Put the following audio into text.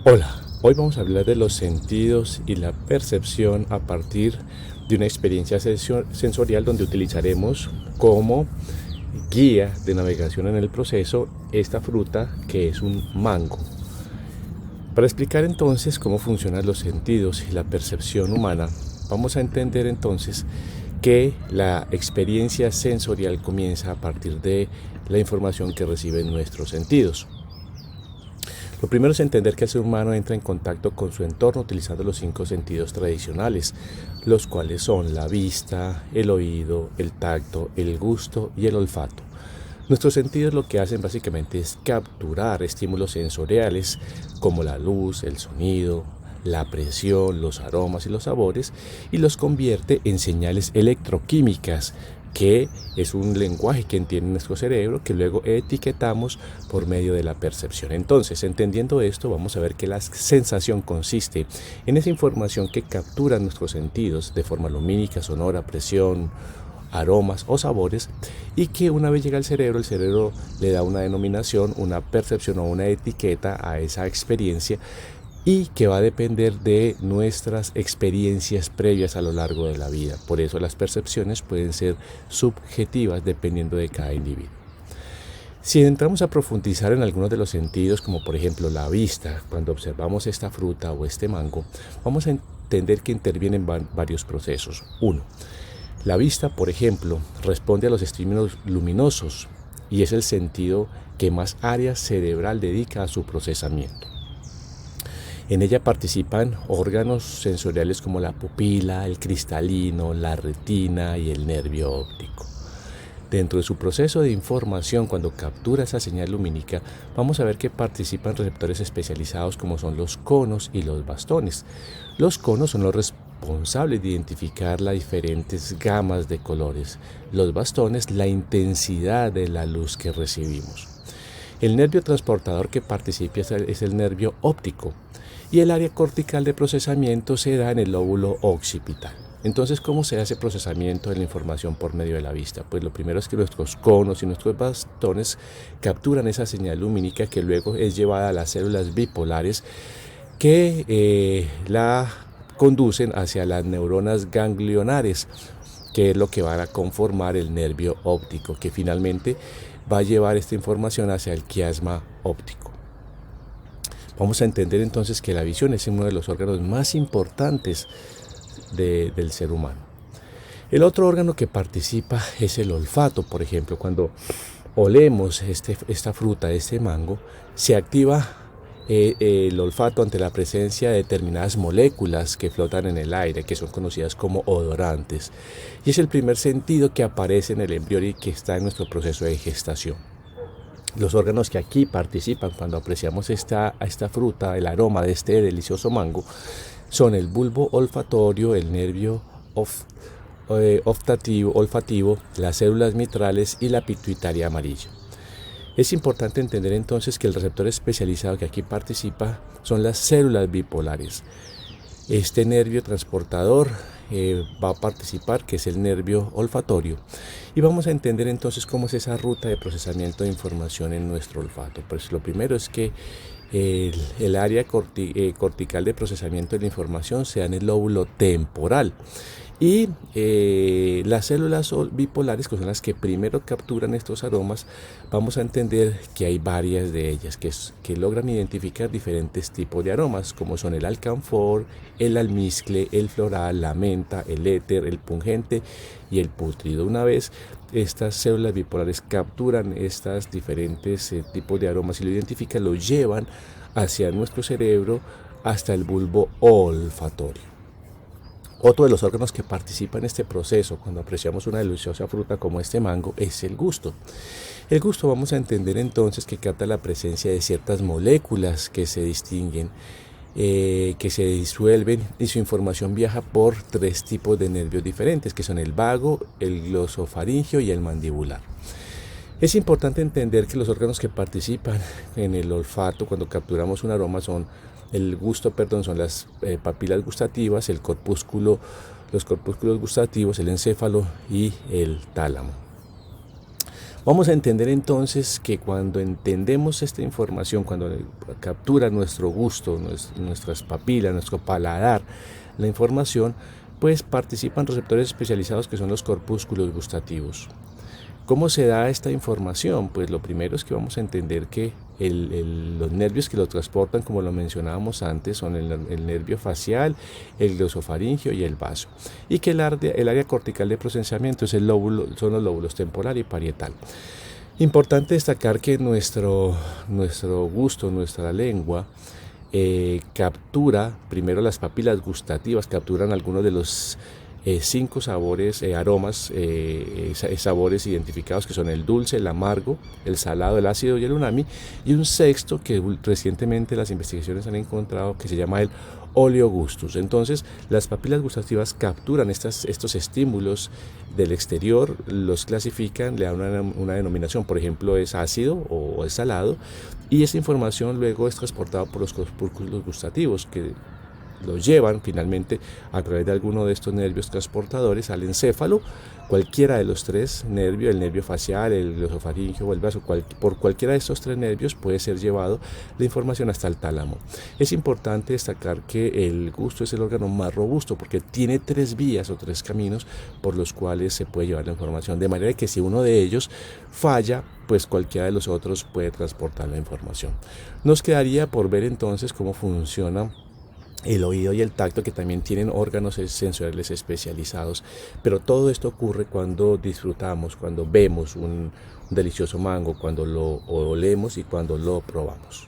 Hola, hoy vamos a hablar de los sentidos y la percepción a partir de una experiencia sensorial donde utilizaremos como guía de navegación en el proceso esta fruta que es un mango. Para explicar entonces cómo funcionan los sentidos y la percepción humana, vamos a entender entonces que la experiencia sensorial comienza a partir de la información que reciben nuestros sentidos. Lo primero es entender que el ser humano entra en contacto con su entorno utilizando los 5 sentidos tradicionales, los cuales son la vista, el oído, el tacto, el gusto y el olfato. Nuestros sentidos lo que hacen básicamente es capturar estímulos sensoriales como la luz, el sonido, la presión, los aromas y los sabores y los convierte en señales electroquímicas, que es un lenguaje que entiende nuestro cerebro que luego etiquetamos por medio de la percepción. Entonces, entendiendo esto, vamos a ver que la sensación consiste en esa información que capturan nuestros sentidos de forma lumínica, sonora, presión, aromas o sabores, y que una vez llega al cerebro, el cerebro le da una denominación, una percepción o una etiqueta a esa experiencia, y que va a depender de nuestras experiencias previas a lo largo de la vida. Por eso las percepciones pueden ser subjetivas dependiendo de cada individuo. Si entramos a profundizar en algunos de los sentidos, como por ejemplo la vista, cuando observamos esta fruta o este mango, vamos a entender que intervienen varios procesos. Uno, la vista, por ejemplo, responde a los estímulos luminosos y es el sentido que más área cerebral dedica a su procesamiento. En ella participan órganos sensoriales como la pupila, el cristalino, la retina y el nervio óptico. Dentro de su proceso de información, cuando captura esa señal lumínica, vamos a ver que participan receptores especializados como son los conos y los bastones. Los conos son los responsables de identificar las diferentes gamas de colores. Los bastones, la intensidad de la luz que recibimos. El nervio transportador que participa es el nervio óptico, y el área cortical de procesamiento se da en el lóbulo occipital. Entonces, ¿cómo se hace procesamiento de la información por medio de la vista? Pues lo primero es que nuestros conos y nuestros bastones capturan esa señal lumínica que luego es llevada a las células bipolares que la conducen hacia las neuronas ganglionares, que es lo que va a conformar el nervio óptico, que finalmente va a llevar esta información hacia el quiasma óptico. Vamos a entender entonces que la visión es uno de los órganos más importantes del ser humano. El otro órgano que participa es el olfato. Por ejemplo, cuando olemos esta fruta, este mango, se activa el olfato ante la presencia de determinadas moléculas que flotan en el aire, que son conocidas como odorantes. Y es el primer sentido que aparece en el embrión y que está en nuestro proceso de gestación. Los órganos que aquí participan cuando apreciamos esta fruta, el aroma de este delicioso mango, son el bulbo olfatorio, el nervio olfativo, las células mitrales y la pituitaria amarilla. Es importante entender entonces que el receptor especializado que aquí participa son las células bipolares. Este nervio transportador va a participar, que es el nervio olfatorio, y vamos a entender entonces cómo es esa ruta de procesamiento de información en nuestro olfato. Pues lo primero es que el área cortical de procesamiento de la información se da en el lóbulo temporal, y las células bipolares, que son las que primero capturan estos aromas, vamos a entender que hay varias de ellas que logran identificar diferentes tipos de aromas, como son el alcanfor, el almizcle, el floral, la menta, el éter, el pungente y el pútrido. Una vez estas células bipolares capturan estos diferentes tipos de aromas y lo identifican, lo llevan hacia nuestro cerebro hasta el bulbo olfatorio. Otro de los órganos que participa en este proceso cuando apreciamos una deliciosa fruta como este mango es el gusto. El gusto vamos a entender entonces que capta la presencia de ciertas moléculas que se distinguen, que se disuelven, y su información viaja por 3 tipos de nervios diferentes, que son el vago, el glosofaringeo y el mandibular. Es importante entender que los órganos que participan en el olfato cuando capturamos un aroma son son las papilas gustativas, los corpúsculos gustativos, el encéfalo y el tálamo. Vamos a entender entonces que cuando entendemos esta información, cuando captura nuestro gusto, nuestras papilas, nuestro paladar, la información, pues participan receptores especializados que son los corpúsculos gustativos. ¿Cómo se da esta información? Pues lo primero es que vamos a entender que los nervios que lo transportan, como lo mencionábamos antes, son el nervio facial, el glosofaringio y el vaso. Y que el área cortical de procesamiento son los lóbulos temporal y parietal. Importante destacar que nuestro gusto, nuestra lengua, captura primero las papilas gustativas, capturan algunos de los 5 sabores, aromas, sabores identificados, que son el dulce, el amargo, el salado, el ácido y el umami, y un sexto que recientemente las investigaciones han encontrado que se llama el oleogustus. Entonces las papilas gustativas capturan estos estímulos del exterior, los clasifican, le dan una denominación, por ejemplo es ácido o es salado, y esa información luego es transportada por los corpúsculos gustativos que los llevan finalmente a través de alguno de estos nervios transportadores al encéfalo. Cualquiera de los 3 nervios, el nervio facial, el glosofaringio o el vaso, por cualquiera de estos 3 nervios puede ser llevado la información hasta el tálamo. Es importante destacar que el gusto es el órgano más robusto porque tiene 3 vías o 3 caminos por los cuales se puede llevar la información, de manera que si uno de ellos falla, pues cualquiera de los otros puede transportar la información. Nos quedaría por ver entonces cómo funciona el oído y el tacto, que también tienen órganos sensoriales especializados, pero todo esto ocurre cuando disfrutamos, cuando vemos un delicioso mango, cuando lo olemos y cuando lo probamos.